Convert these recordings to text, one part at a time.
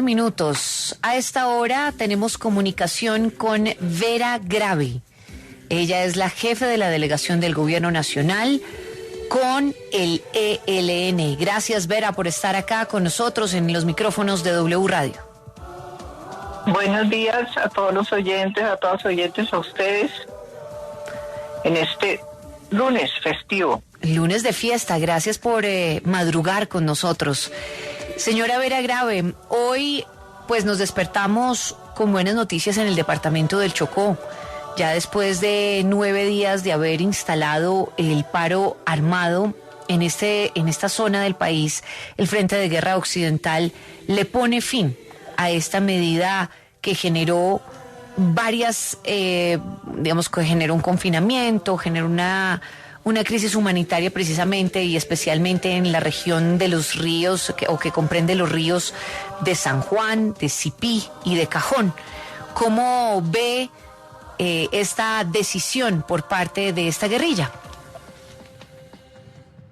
Minutos. A esta hora tenemos comunicación con Vera Grave. Ella es la jefe de la delegación del Gobierno Nacional con el ELN. Gracias, Vera, por estar acá con nosotros en los micrófonos de W Radio. Buenos días a todos los oyentes, a todos los oyentes, a ustedes en este lunes festivo. Lunes de fiesta, gracias por madrugar con nosotros. Señora Vera Grave, hoy pues nos despertamos con buenas noticias en el departamento del Chocó. Ya después de 9 días de haber instalado el paro armado en esta zona del país, el Frente de Guerra Occidental le pone fin a esta medida que generó varias, que generó un confinamiento, generó una crisis humanitaria precisamente y especialmente en la región de los ríos, que comprende los ríos de San Juan, de Sipí y de Cajón. ¿Cómo ve esta decisión por parte de esta guerrilla?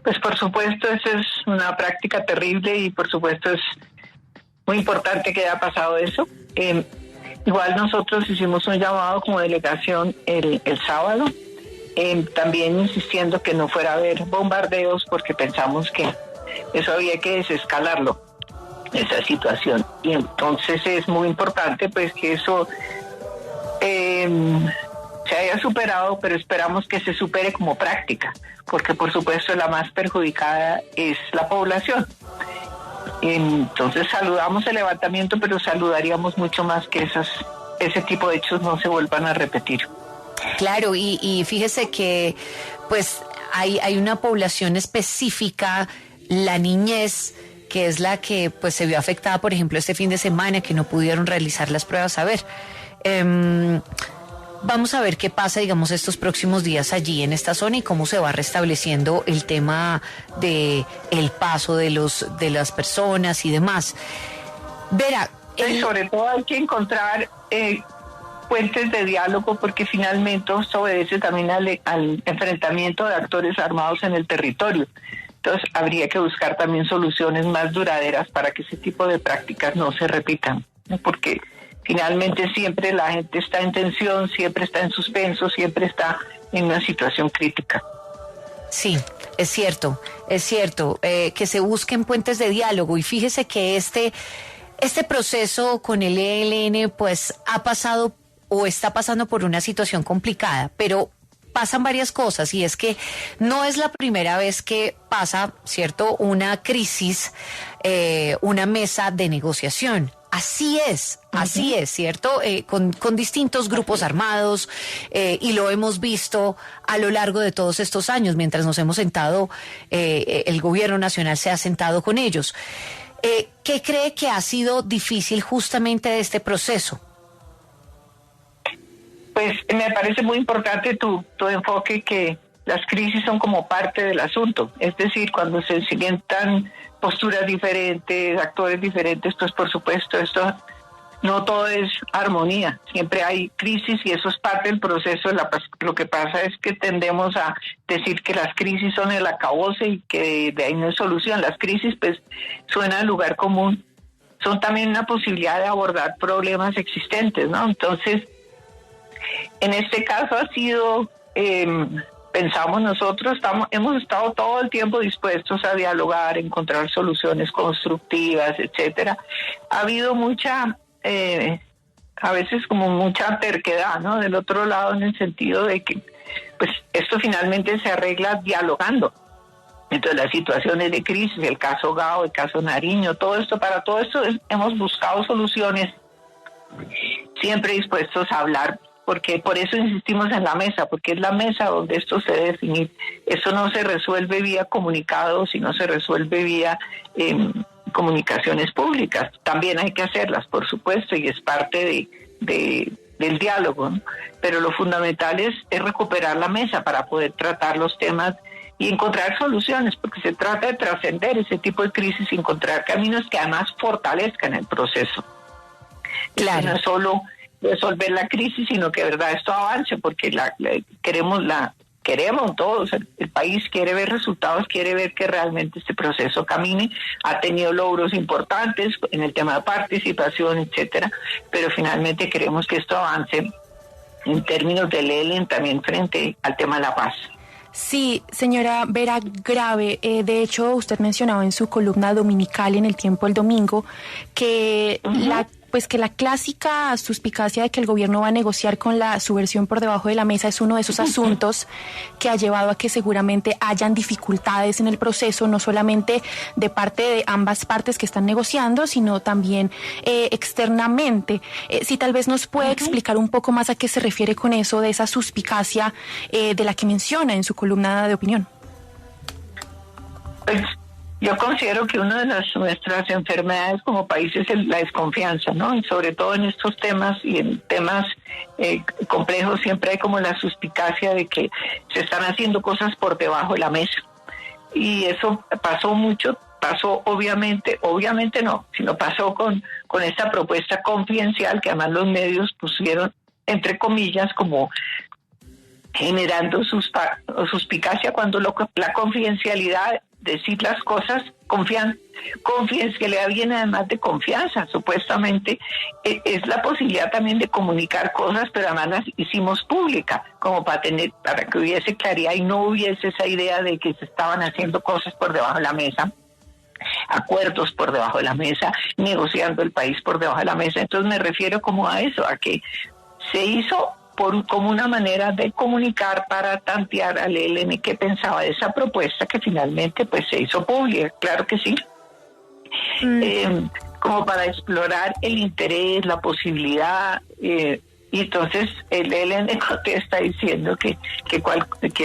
Pues por supuesto, esa es una práctica terrible y por supuesto es muy importante que haya pasado eso. Igual nosotros hicimos un llamado como delegación el sábado, también insistiendo que no fuera a haber bombardeos porque pensamos que eso había que desescalarlo, esa situación. Y entonces es muy importante pues que eso se haya superado, pero esperamos que se supere como práctica, porque por supuesto la más perjudicada es la población. Entonces saludamos el levantamiento, pero saludaríamos mucho más que ese tipo de hechos no se vuelvan a repetir. Claro, y fíjese que pues hay una población específica, la niñez, que es la que pues se vio afectada, por ejemplo, este fin de semana, que no pudieron realizar las pruebas. A ver, vamos a ver qué pasa, digamos, estos próximos días allí en esta zona y cómo se va restableciendo el tema de el paso de las personas y demás. Vera, sobre todo hay que encontrar puentes de diálogo, porque finalmente esto obedece también al enfrentamiento de actores armados en el territorio. Entonces habría que buscar también soluciones más duraderas para que ese tipo de prácticas no se repitan, ¿no? Porque finalmente siempre la gente está en tensión, siempre está en suspenso, siempre está en una situación crítica. Sí, es cierto, que se busquen puentes de diálogo, y fíjese que este proceso con el ELN pues ha pasado o está pasando por una situación complicada, pero pasan varias cosas, y es que no es la primera vez que pasa, ¿cierto?, una crisis, una mesa de negociación. Así es, ¿cierto? Con distintos grupos armados, y lo hemos visto a lo largo de todos estos años, mientras nos hemos sentado, el gobierno nacional se ha sentado con ellos. ¿Qué cree que ha sido difícil justamente de este proceso? Pues me parece muy importante tu enfoque, que las crisis son como parte del asunto. Es decir, cuando se sientan posturas diferentes, actores diferentes, pues por supuesto esto no todo es armonía. Siempre hay crisis y eso es parte del proceso. Lo que pasa es que tendemos a decir que las crisis son el acabose y que de ahí no hay solución. Las crisis pues suenan al lugar común. Son también una posibilidad de abordar problemas existentes, ¿no? Entonces, en este caso ha sido, pensamos nosotros, hemos estado todo el tiempo dispuestos a dialogar, encontrar soluciones constructivas, etcétera. Ha habido mucha, a veces como mucha terquedad, ¿no?, del otro lado, en el sentido de que pues esto finalmente se arregla dialogando. Entonces las situaciones de crisis, el caso Gao, el caso Nariño, para todo esto hemos buscado soluciones, siempre dispuestos a hablar, porque por eso insistimos en la mesa, porque es la mesa donde esto se debe definir. Esto no se resuelve vía comunicados, sino se resuelve vía comunicaciones públicas. También hay que hacerlas, por supuesto, y es parte del diálogo, ¿no? Pero lo fundamental es recuperar la mesa para poder tratar los temas y encontrar soluciones, porque se trata de trascender ese tipo de crisis y encontrar caminos que además fortalezcan el proceso. Claro. No es solo resolver la crisis, sino que de verdad esto avance, porque queremos queremos todos, el país quiere ver resultados, quiere ver que realmente este proceso camine, ha tenido logros importantes en el tema de participación, etcétera, pero finalmente queremos que esto avance en términos del ELN también frente al tema de la paz. Sí, señora Vera Grave, de hecho usted mencionaba en su columna dominical en El Tiempo el domingo que que la clásica suspicacia de que el gobierno va a negociar con la subversión por debajo de la mesa es uno de esos asuntos que ha llevado a que seguramente hayan dificultades en el proceso, no solamente de parte de ambas partes que están negociando, sino también externamente. Si tal vez nos puede explicar un poco más a qué se refiere con eso, de esa suspicacia de la que menciona en su columna de opinión. Pues yo considero que una de nuestras enfermedades como país es la desconfianza, ¿no? Y sobre todo en estos temas y en temas complejos siempre hay como la suspicacia de que se están haciendo cosas por debajo de la mesa. Y eso pasó obviamente no, sino pasó con esta propuesta confidencial que además los medios pusieron, entre comillas, como generando suspicacia cuando la confidencialidad, decir las cosas, confidencialidad viene además de confianza, supuestamente es la posibilidad también de comunicar cosas, pero además las hicimos públicas, como para que hubiese claridad y no hubiese esa idea de que se estaban haciendo cosas por debajo de la mesa, acuerdos por debajo de la mesa, negociando el país por debajo de la mesa. Entonces me refiero como a eso, a que se hizo como una manera de comunicar para tantear al ELN qué pensaba de esa propuesta que finalmente pues se hizo pública, claro que sí. Como para explorar el interés, la posibilidad, y entonces el ELN contesta diciendo que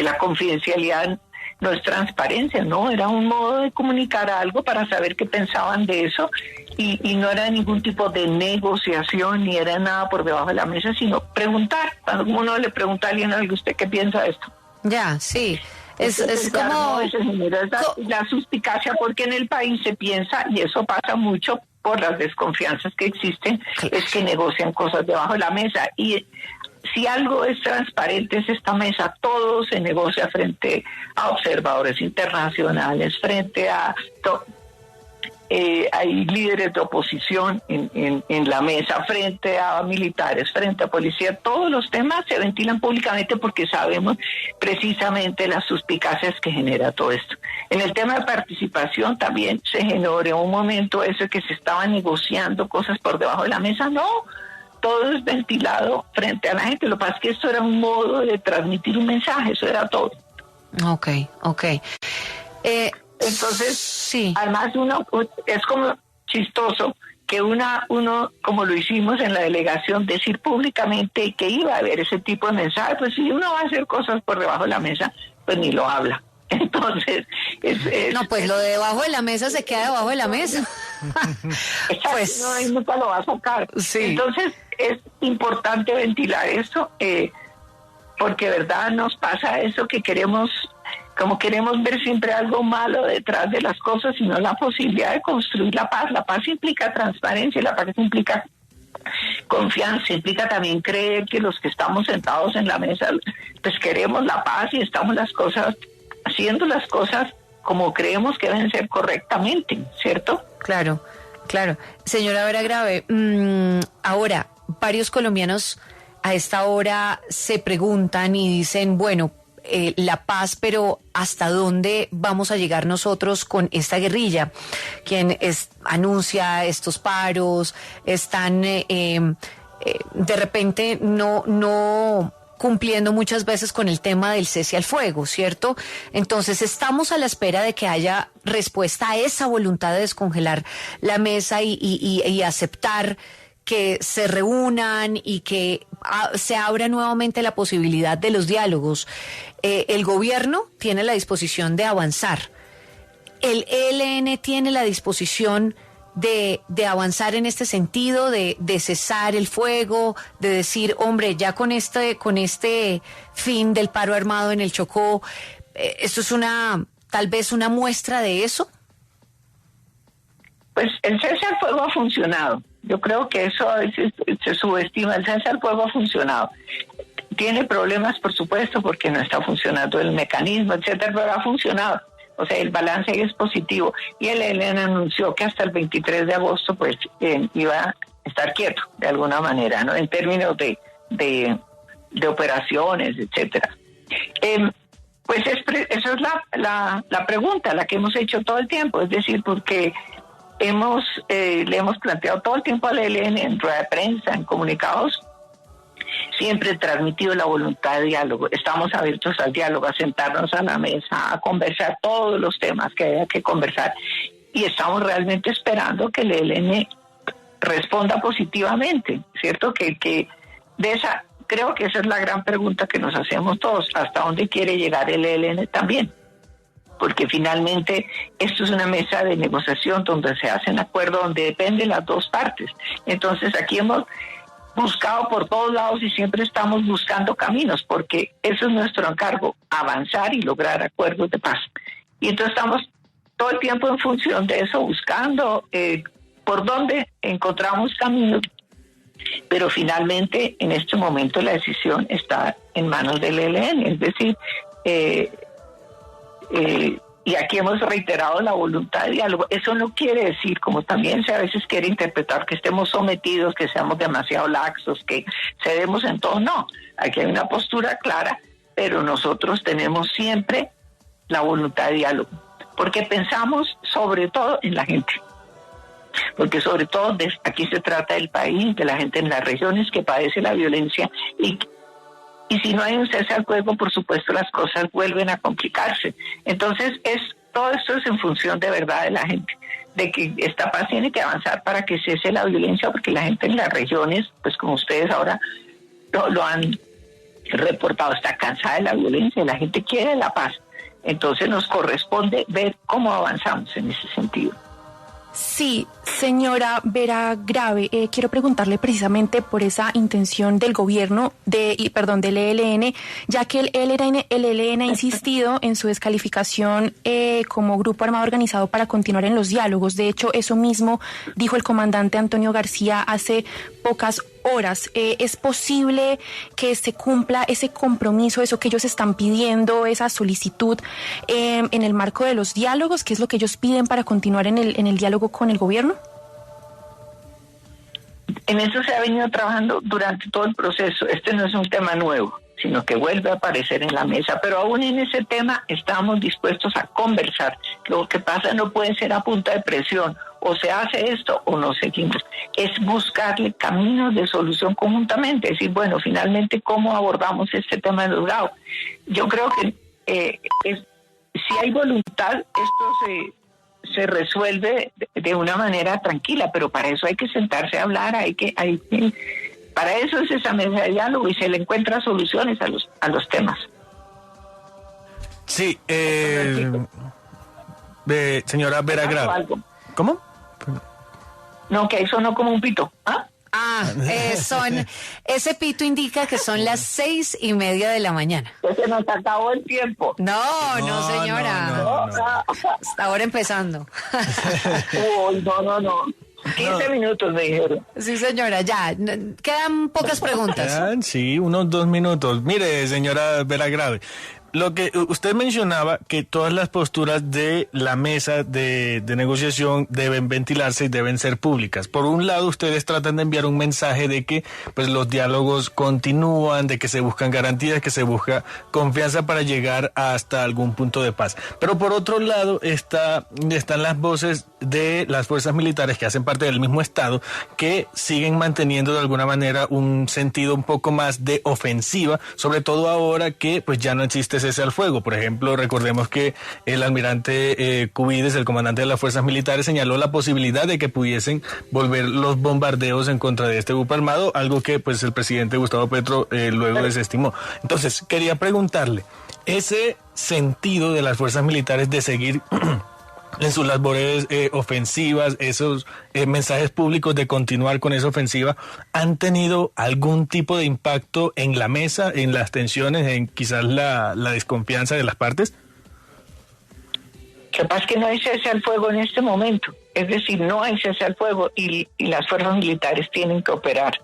la confidencialidad no es transparencia, no, era un modo de comunicar algo para saber qué pensaban de eso, y no era ningún tipo de negociación ni era nada por debajo de la mesa, sino preguntar. Cuando uno le pregunta a alguien algo, ¿usted qué piensa de esto? Ya, sí. Es como la suspicacia, porque en el país se piensa, y eso pasa mucho por las desconfianzas que existen, es que negocian cosas debajo de la mesa. Y si algo es transparente es esta mesa, todo se negocia frente a observadores internacionales, frente a hay líderes de oposición en la mesa, frente a militares, frente a policía. Todos los temas se ventilan públicamente porque sabemos precisamente las suspicacias que genera todo esto. En el tema de participación también se generó en un momento eso que se estaban negociando cosas por debajo de la mesa. No, todo es ventilado frente a la gente. Lo que pasa es que esto era un modo de transmitir un mensaje, eso era todo. Ok. Entonces, sí. Además es como chistoso que uno, como lo hicimos en la delegación, decir públicamente que iba a haber ese tipo de mensaje. Pues si uno va a hacer cosas por debajo de la mesa, pues ni lo habla. Entonces, lo de debajo de la mesa se queda debajo de la mesa. Pues nunca lo va a sacar. Sí. Entonces, es importante ventilar eso, porque verdad nos pasa eso que queremos ver siempre algo malo detrás de las cosas, sino la posibilidad de construir la paz. La paz implica transparencia, la paz implica confianza, implica también creer que los que estamos sentados en la mesa, pues queremos la paz y estamos haciendo las cosas como creemos que deben ser correctamente, ¿cierto? Claro. Señora Vera Grave, ahora, varios colombianos a esta hora se preguntan y dicen, bueno, la paz, pero ¿hasta dónde vamos a llegar nosotros con esta guerrilla? Quien anuncia estos paros, están de repente no cumpliendo muchas veces con el tema del cese al fuego, ¿cierto? Entonces estamos a la espera de que haya respuesta a esa voluntad de descongelar la mesa y aceptar que se reúnan y que se abra nuevamente la posibilidad de los diálogos. El gobierno tiene la disposición de avanzar. El ELN tiene la disposición de avanzar en este sentido, de cesar el fuego, de decir, hombre, ya con este fin del paro armado en el Chocó, esto es tal vez una muestra de eso. Pues el cese al fuego ha funcionado. Yo creo que eso a veces se subestima. El cese al fuego ha funcionado. tiene problemas, por supuesto, porque no está funcionando el mecanismo, etcétera, pero ha funcionado. O sea, el balance ahí es positivo. Y el ELN anunció que hasta el 23 de agosto pues iba a estar quieto, de alguna manera, ¿no? En términos de operaciones, etcétera. Pues esa es la pregunta, la que hemos hecho todo el tiempo, es decir, porque le hemos planteado todo el tiempo al ELN en rueda de prensa, en comunicados, siempre transmitido la voluntad de diálogo. Estamos abiertos al diálogo, a sentarnos a la mesa, a conversar todos los temas que haya que conversar, y estamos realmente esperando que el ELN responda positivamente, ¿cierto? Que de esa, creo que esa es la gran pregunta que nos hacemos todos, ¿hasta dónde quiere llegar el ELN también? Porque finalmente esto es una mesa de negociación donde se hacen acuerdos, donde dependen las dos partes. Entonces aquí hemos buscado por todos lados y siempre estamos buscando caminos, porque eso es nuestro encargo, avanzar y lograr acuerdos de paz. Y entonces estamos todo el tiempo en función de eso, buscando por dónde encontramos caminos, pero finalmente en este momento la decisión está en manos del ELN, es decir, y aquí hemos reiterado la voluntad de diálogo. Eso no quiere decir, como también se a veces quiere interpretar, que estemos sometidos, que seamos demasiado laxos, que cedemos en todo. No, aquí hay una postura clara, pero nosotros tenemos siempre la voluntad de diálogo, porque pensamos sobre todo en la gente. Porque sobre todo aquí se trata del país, de la gente en las regiones que padece la violencia, y si no hay un cese al fuego, por supuesto las cosas vuelven a complicarse. Entonces todo esto es en función de verdad de la gente, de que esta paz tiene que avanzar para que cese la violencia, porque la gente en las regiones, pues como ustedes ahora lo han reportado, está cansada de la violencia y la gente quiere la paz. Entonces nos corresponde ver cómo avanzamos en ese sentido. Sí, señora Vera Grave, quiero preguntarle precisamente por esa intención del gobierno, del ELN, ya que el ELN ha insistido en su descalificación como grupo armado organizado para continuar en los diálogos. De hecho, eso mismo dijo el comandante Antonio García hace pocas horas. ¿Es posible que se cumpla ese compromiso, eso que ellos están pidiendo, esa solicitud en el marco de los diálogos? ¿Qué es lo que ellos piden para continuar en el diálogo con el gobierno? En eso se ha venido trabajando durante todo el proceso. Este no es un tema nuevo, sino que vuelve a aparecer en la mesa. Pero aún en ese tema estamos dispuestos a conversar. Lo que pasa no puede ser a punta de presión. O se hace esto o no seguimos. Es buscarle caminos de solución conjuntamente. Es decir, bueno, finalmente, ¿cómo abordamos este tema de los GAO? Yo creo que si hay voluntad, esto se resuelve de una manera tranquila, pero para eso hay que sentarse a hablar, para eso es esa mesa de diálogo y se le encuentra soluciones a los temas. Sí, señora Vera Grave. ¿Cómo? No, que ahí sonó como un pito. Ese pito indica que son las 6:30 de la mañana. Se nos acabó el tiempo. No, señora. No. Hasta ahora empezando. Uy, no. 15 minutos me dijeron. Sí, señora, ya. Quedan pocas preguntas. Sí, unos 2 minutos. Mire, señora Vera Grave, lo que usted mencionaba, que todas las posturas de la mesa de negociación deben ventilarse y deben ser públicas. Por un lado, ustedes tratan de enviar un mensaje de que pues los diálogos continúan, de que se buscan garantías, que se busca confianza para llegar hasta algún punto de paz. Pero por otro lado están las voces de las fuerzas militares que hacen parte del mismo Estado, que siguen manteniendo de alguna manera un sentido un poco más de ofensiva, sobre todo ahora que pues ya no existe cese al fuego. Por ejemplo, recordemos que el almirante Cubides, el comandante de las fuerzas militares, señaló la posibilidad de que pudiesen volver los bombardeos en contra de este grupo armado, algo que pues el presidente Gustavo Petro luego desestimó. Entonces, quería preguntarle, ese sentido de las fuerzas militares de seguir en sus labores ofensivas, esos mensajes públicos de continuar con esa ofensiva, ¿han tenido algún tipo de impacto en la mesa, en las tensiones, en quizás la desconfianza de las partes? Lo que pasa es que no hay cese al fuego en este momento. Es decir, no hay cese al fuego y las fuerzas militares tienen que operar.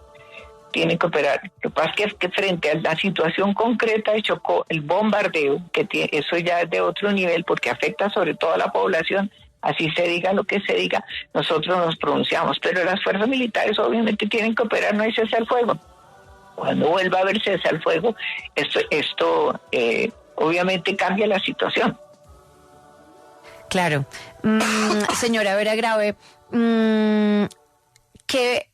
tienen que operar. Lo que pasa es que frente a la situación concreta de Chocó, el bombardeo, eso ya es de otro nivel porque afecta sobre todo a la población, así se diga lo que se diga, nosotros nos pronunciamos, pero las fuerzas militares obviamente tienen que operar, no hay cese al fuego. Cuando vuelva a haber cese al fuego, esto obviamente cambia la situación. Claro. Señora Vera Grave, ¿qué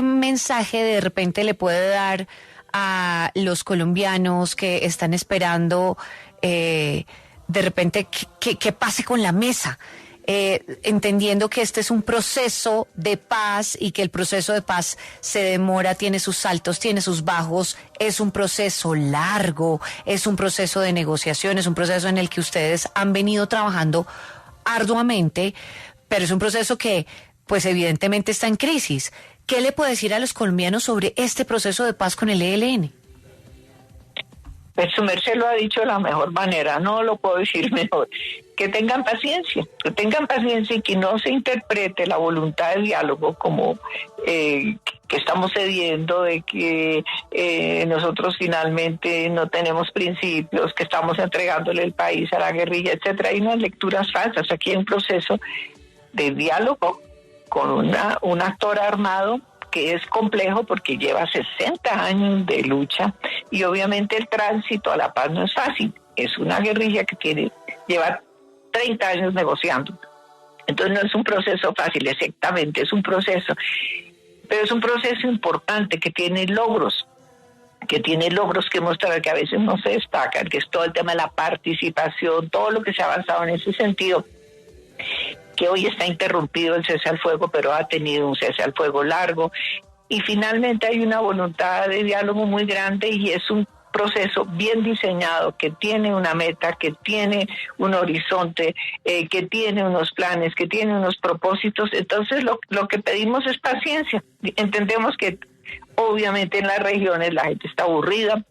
mensaje de repente le puede dar a los colombianos que están esperando de repente que pase con la mesa? Entendiendo que este es un proceso de paz y que el proceso de paz se demora, tiene sus altos, tiene sus bajos, es un proceso largo, es un proceso de negociación, es un proceso en el que ustedes han venido trabajando arduamente, pero es un proceso que pues evidentemente está en crisis. ¿Qué le puede decir a los colombianos sobre este proceso de paz con el ELN? Pues su merced lo ha dicho de la mejor manera, no lo puedo decir mejor. Que tengan paciencia y que no se interprete la voluntad de diálogo como que estamos cediendo, de que nosotros finalmente no tenemos principios, que estamos entregándole el país a la guerrilla, etcétera. Hay unas lecturas falsas. Aquí hay un proceso de diálogo con un actor armado que es complejo porque lleva 60 años de lucha y obviamente el tránsito a la paz no es fácil. Es una guerrilla que lleva 30 años negociando. Entonces no es un proceso fácil, exactamente, es un proceso. Pero es un proceso importante que tiene logros que mostrar, que a veces no se destacan, que es todo el tema de la participación, todo lo que se ha avanzado en ese sentido, que hoy está interrumpido el cese al fuego, pero ha tenido un cese al fuego largo, y finalmente hay una voluntad de diálogo muy grande y es un proceso bien diseñado, que tiene una meta, que tiene un horizonte, que tiene unos planes, que tiene unos propósitos. Entonces lo que pedimos es paciencia. Entendemos que obviamente en las regiones la gente está aburrida.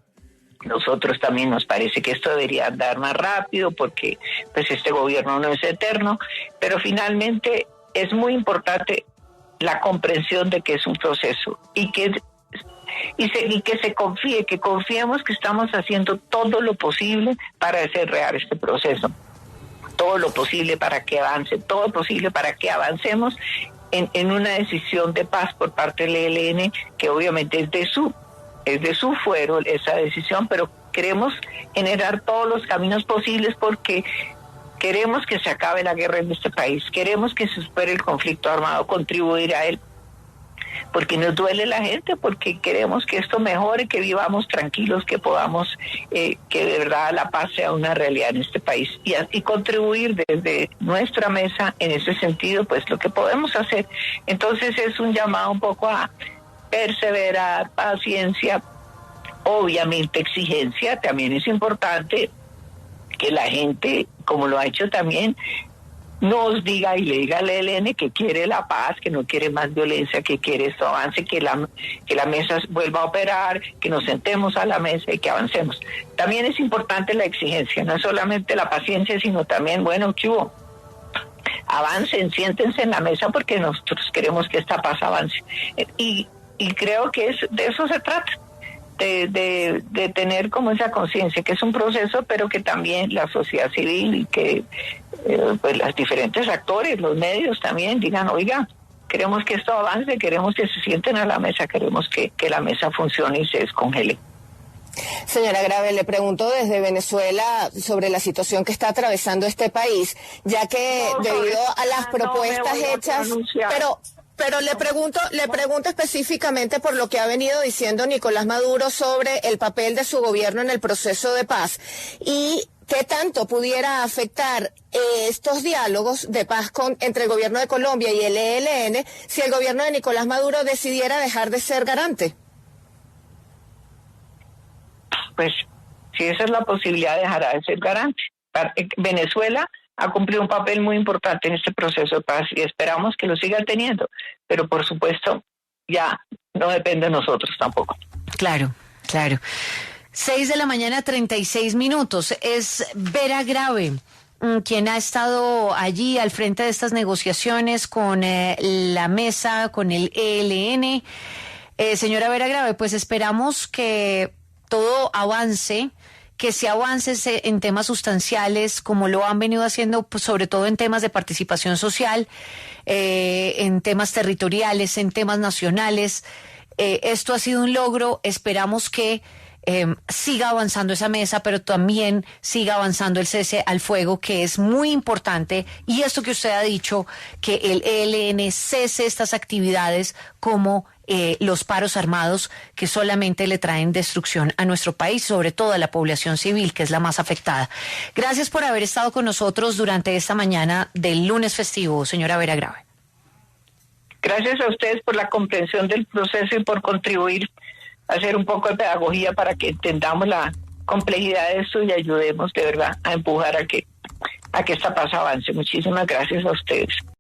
Nosotros también nos parece que esto debería andar más rápido porque pues este gobierno no es eterno, pero finalmente es muy importante la comprensión de que es un proceso y que se confíe, que confiemos que estamos haciendo todo lo posible para hacer real este proceso, todo lo posible para que avance, todo lo posible para que avancemos en una decisión de paz por parte del ELN, que obviamente es de su fuero esa decisión, pero queremos generar todos los caminos posibles porque queremos que se acabe la guerra en este país, queremos que se supere el conflicto armado, contribuir a él, porque nos duele la gente, porque queremos que esto mejore, que vivamos tranquilos, que podamos, que de verdad la paz sea una realidad en este país y contribuir desde nuestra mesa en ese sentido, pues lo que podemos hacer. Entonces es un llamado un poco a perseverar, paciencia, obviamente exigencia. También es importante que la gente, como lo ha hecho también, nos diga y le diga al ELN que quiere la paz, que no quiere más violencia, que quiere esto avance, que la mesa vuelva a operar, que nos sentemos a la mesa y que avancemos. También es importante la exigencia, no solamente la paciencia, sino también, bueno, ¿qué hubo? Avancen, siéntense en la mesa porque nosotros queremos que esta paz avance. Y creo que de eso se trata. De tener como esa conciencia que es un proceso, pero que también la sociedad civil y que pues los diferentes actores, los medios también digan, oiga, queremos que esto avance, queremos que se sienten a la mesa, queremos que la mesa funcione y se descongele. Señora Grave, le pregunto desde Venezuela sobre la situación que está atravesando este país, ya que debido a las propuestas hechas, pero le pregunto específicamente por lo que ha venido diciendo Nicolás Maduro sobre el papel de su gobierno en el proceso de paz y qué tanto pudiera afectar estos diálogos de paz entre el gobierno de Colombia y el ELN si el gobierno de Nicolás Maduro decidiera dejar de ser garante. Pues si esa es la posibilidad, dejará de ser garante. Venezuela ha cumplido un papel muy importante en este proceso de paz y esperamos que lo siga teniendo, pero por supuesto ya no depende de nosotros tampoco. Claro. 6:36 a.m. Es Vera Grave quien ha estado allí al frente de estas negociaciones con la mesa, con el ELN. Señora Vera Grave, pues esperamos que todo avance, que se avance en temas sustanciales, como lo han venido haciendo, pues, sobre todo en temas de participación social, en temas territoriales, en temas nacionales. Esto ha sido un logro, esperamos que siga avanzando esa mesa, pero también siga avanzando el cese al fuego, que es muy importante, y esto que usted ha dicho, que el ELN cese estas actividades como los paros armados, que solamente le traen destrucción a nuestro país, sobre todo a la población civil, que es la más afectada. Gracias por haber estado con nosotros durante esta mañana del lunes festivo, señora Vera Grave. Gracias a ustedes por la comprensión del proceso y por contribuir a hacer un poco de pedagogía para que entendamos la complejidad de esto y ayudemos de verdad a empujar a que esta paz avance. Muchísimas gracias a ustedes.